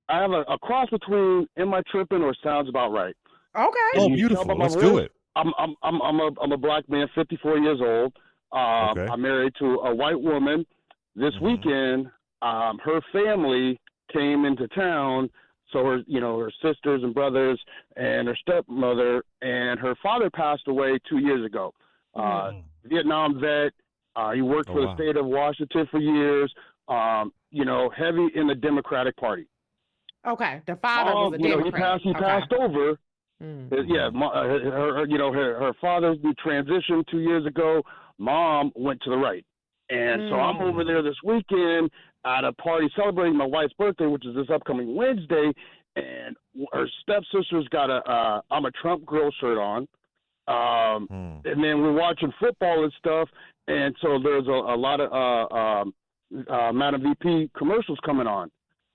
I have a cross between "Am I Tripping" or "Sounds About Right." Okay. And Oh, you tell by beautiful. my Let's do voice, it. I'm a black man, 54 years old. Okay. I'm married to a white woman. This Hmm. weekend, her family came into town. So her sisters and brothers and her stepmother and her father passed away 2 years ago. Uh, Mm. Mm. Vietnam vet. He worked Oh, for the wow. state of Washington for years. Heavy in the Democratic Party. Okay. The father was a He Democrat. passed. He Okay. passed over. Mm. Yeah, Hmm. her father transitioned 2 years ago. Mom went to the right, and so I'm over Mm. there Mm. this weekend at a party celebrating my wife's birthday, which is this upcoming Wednesday. And her stepsister's got a "I'm a Trump girl" shirt on. Mm. And then we're watching football and stuff, and so there's a lot of Madam VP commercials coming on,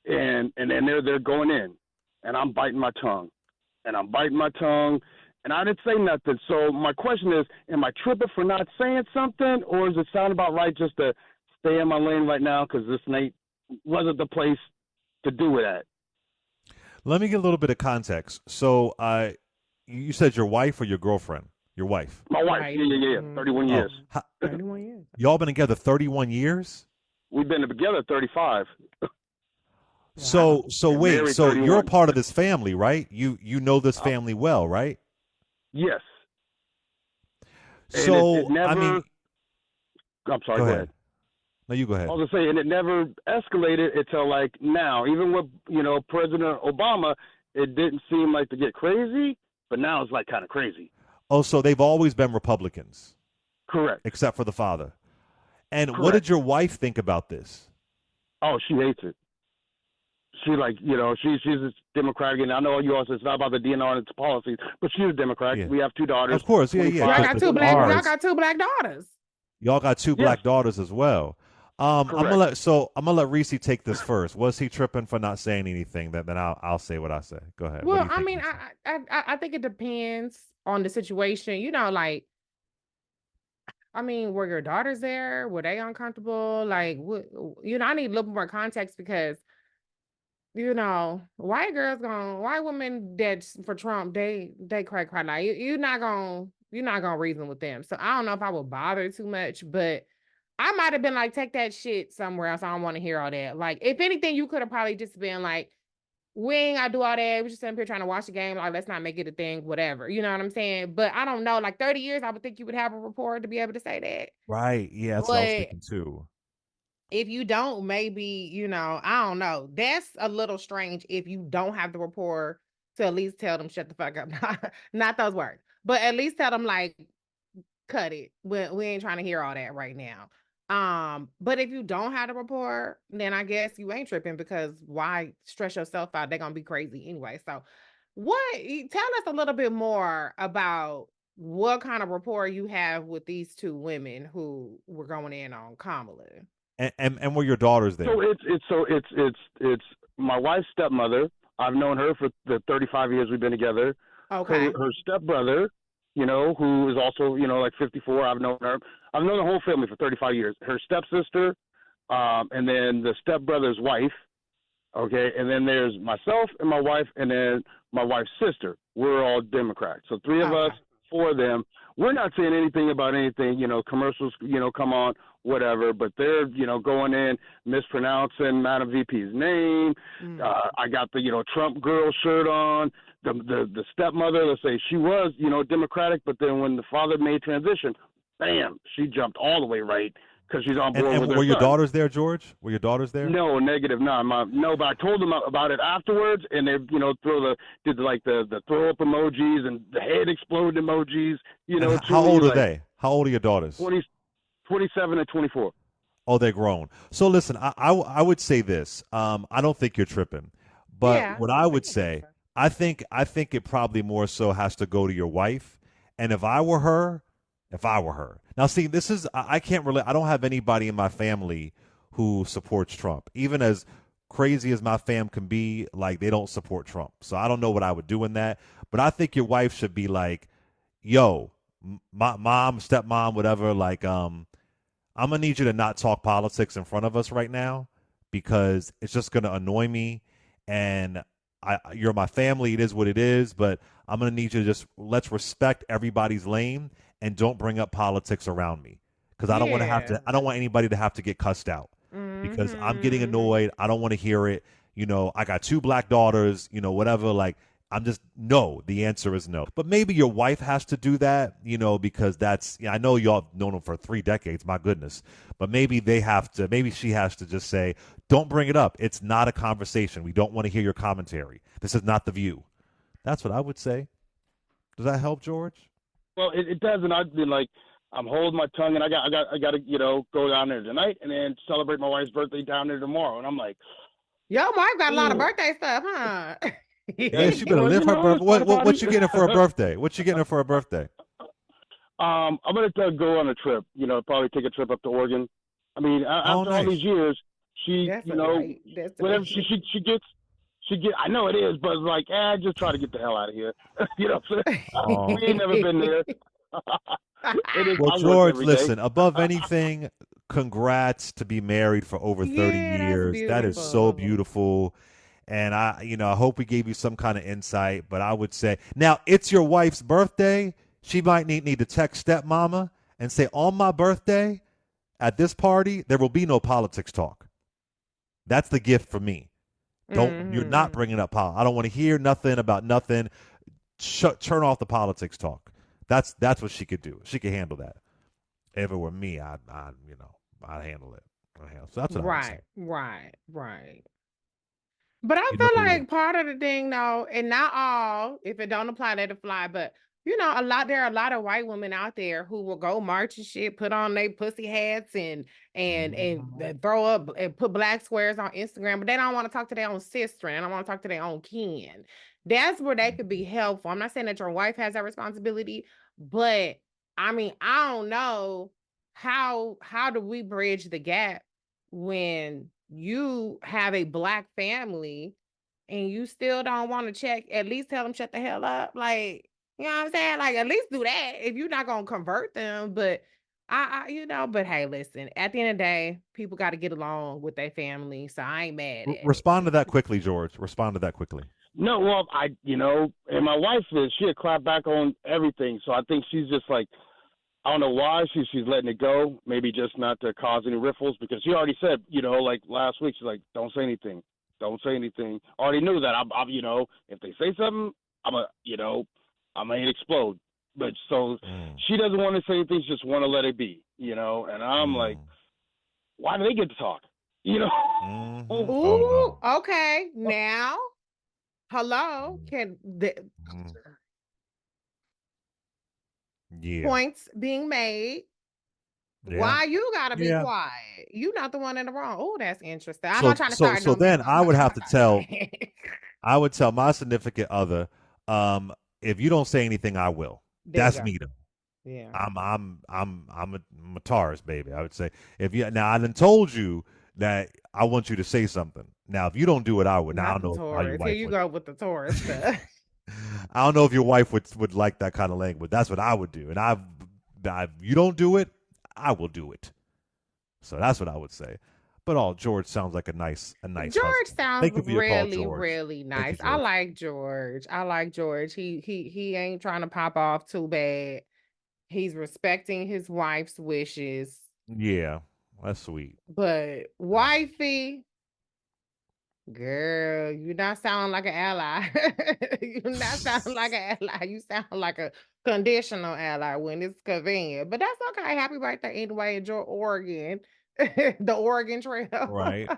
and then they're going in, and I'm biting my tongue, and I'm biting my tongue, and I didn't say nothing. So my question is, am I tripping for not saying something, or does it sound about right just to stay in my lane right now because this night wasn't the place to do it at? Let me get a little bit of context. So, you said your wife or your girlfriend? Your wife. My wife, Wife. yeah, yeah, yeah, 31 Mm-hmm. Oh, years. 31 years. y'all been together 31 years? We've been together 35 Wow. So and wait, married so you're a 31. part of this family, right? You know this Uh, family well, right? yes, and it So, I mean, never. I'm sorry. go Go ahead. ahead. No, you go I ahead. was gonna say, and it never escalated until like now. Even with President Obama, it didn't seem like to get crazy, but now it's like kind of crazy. Oh, so they've always been Republicans, Correct. except for the father. And what Correct. did your wife think about this? Oh, she hates it. She like she's a Democrat again. I know you also it's not about the DNR and its policies, but she's a Democrat. Yeah. We have two daughters, Of course, yeah, yeah. Y'all 25 Because got and two the black. 24. Y'all ours, got two black daughters. y'all got two Yes, black daughters as well. correct. I'm gonna let Reese take this first. Was he tripping for not saying anything? Then I'll say what I say. Go ahead. What do Well, you I think, mean, Reese? I think it depends on the situation. Like, I mean, were your daughters there? Were they uncomfortable? Like, what? I need a little more context because white women that for Trump, they cry. Now you're not gonna reason with them. So I don't know if I would bother too much, but I might have been like, take that shit somewhere else. I don't want to hear all that. Like, if anything, you could have probably just been like, we ain't gotta do all that. We're just sitting here trying to watch the game. Like, let's not make it a thing, whatever. You know what I'm saying? But I don't know. Like 30 years, I would think you would have a report to be able to say that. Right. Yeah, that's what I was But thinking too. if you don't, maybe, I don't know. That's a little strange if you don't have the rapport to at least tell them shut the fuck up. Not those words. But at least tell them like cut it. We ain't trying to hear all that right now. But if you don't have the rapport, then I guess you ain't tripping because why stress yourself out? They're gonna be crazy anyway. So tell us a little bit more about what kind of rapport you have with these two women who were going in on Kamala. And were your daughters So there? it's my wife's stepmother. I've known her for the 35 years we've been together. Her Okay. her stepbrother, who is also like 54. I've known her. I've known the whole family for 35 years. Her stepsister, and then the stepbrother's wife. Okay, and then there's myself and my wife, and then my wife's sister. We're all Democrats. So three of us, Okay. four of them. We're not saying anything about anything. Commercials. Come on, whatever. But they're going in mispronouncing Madam VP's name. Mm. I got the Trump girl shirt on. The stepmother. Let's say she was Democratic, but then when the father made transition, bam, she jumped all the way right because she's on board And with her were your son. daughters there, George? Were your daughters there? No, negative, no, no. But I told them about it afterwards, and they, did like the throw up emojis and the head explode emojis, And to how me old are like they? How old are your daughters? 20, 27 and 24. Oh, they're grown. So listen, I would say this. I don't think you're tripping, but Yeah, what I I would can think say, so. I think it probably more so has to go to your wife. And if I were her, now see, this is I can't really. I don't have anybody in my family who supports Trump. Even as crazy as my fam can be, like they don't support Trump. So I don't know what I would do in that. But I think your wife should be like, "Yo, my mom, stepmom, whatever. Like, I'm gonna need you to not talk politics in front of us right now because it's just gonna annoy me, and you're my family. It is what it is, but I'm gonna need you to just let's respect everybody's lane and don't bring up politics around me because I don't want to have Yeah. to. I don't want anybody to have to get cussed out because I'm getting Mm-hmm. annoyed. I don't want to hear it. I got two black daughters. Whatever. Like I'm just no. The answer is no. But maybe your wife has to do that. Because that's. I know y'all have known them for 3 decades. My goodness. But maybe they have to. Maybe she has to just say, don't bring it up. It's not a conversation. We don't want to hear your commentary. This is not the view. That's what I would say. Does that help, George? Well, it does, and I've been like, I'm holding my tongue, and I got to, go down there tonight, and then celebrate my wife's birthday down there tomorrow, and I'm like, Your wife got a lot of ooh, birthday stuff, huh? Yeah, she better well, live her birthday. it's part of the What party. you getting her for her birthday? What you getting her for her birthday? I'm gonna go on a trip. Probably take a trip up to Oregon. I mean, Oh, after all these nice. years, she, That's a light whatever she destination. she she gets, she get. I know it is, but it's like, just try to get the hell out of here. So we Oh. ain't never been there. It is. Well, I work George, every day. listen, above anything, congrats to be married for over 30 Yeah, that's years. That is so beautiful. beautiful. And I hope we gave you some kind of insight, but I would say now it's your wife's birthday. She might need to text stepmama and say, on my birthday at this party, there will be no politics talk. That's the gift for me. You're not Hmm. bringing up politics. I don't want to hear nothing about nothing. Turn off the politics talk. That's what she could do. She could handle that. If it were me, I'd handle it. So that's what I would say. Right, right, right. But I You know feel what? like part of the thing though, and not all, if it don't apply, let it fly. But there are a lot of white women out there who will go march and shit, put on their pussy hats and throw up and put black squares on Instagram, but they don't want to talk to their own sister and they don't want to talk to their own kin. That's where they could be helpful. I'm not saying that your wife has that responsibility, but I mean, I don't know how do we bridge the gap when you have a black family and you still don't want to check, at least tell them shut the hell up. Like, you know what I'm saying? Like, at least do that if you're not gonna convert them. But but hey, listen, at the end of the day, people got to get along with their family. So I ain't mad at it. Respond to that quickly, George. Respond to that quickly. No, well, and my wife is she'll clap back on everything. So I think she's just like, I don't know why she's letting it go. Maybe just not to cause any riffles because she already said, like last week, she's like, don't say anything, don't say anything. Already knew that. If they say something, I'm gonna explode. But so Mm, she doesn't want to say anything. She just want to let it be, And I'm like, mm, why do they get to talk? You know. Oh Ooh, no. okay. Now, hello, Mm, can the mm. Yeah. points being made? Yeah. Why you gotta be Yeah. quiet? You not the one in the wrong. Oh, that's interesting. I'm not So trying to so start so no mess. then I'm not trying to start no mess. I would tell my significant other, if you don't say anything, I will. There you That's go. me though. Yeah. I'm a Taurus, baby. I would say if you now I done told you that I want you to say something. Now if you don't do it, I would. Now I Not don't the know how your Taurus. Here wife you would. go with the Taurus stuff. I don't know if your wife would like that kind of language. That's what I would do. And you don't do it, I will do it. So that's what I would say. But George sounds like a nice George husband. sounds Thank you for your call, really, George. really Thank you, nice. I George. like George. I like George. He ain't trying to pop off too bad. He's respecting his wife's wishes. Yeah, that's sweet. But wifey, girl, you not sounding like an ally. You not sounding like an ally. You sound like a conditional ally when it's convenient. But that's okay. Happy birthday anyway. Enjoy Oregon. The Oregon Trail. Right.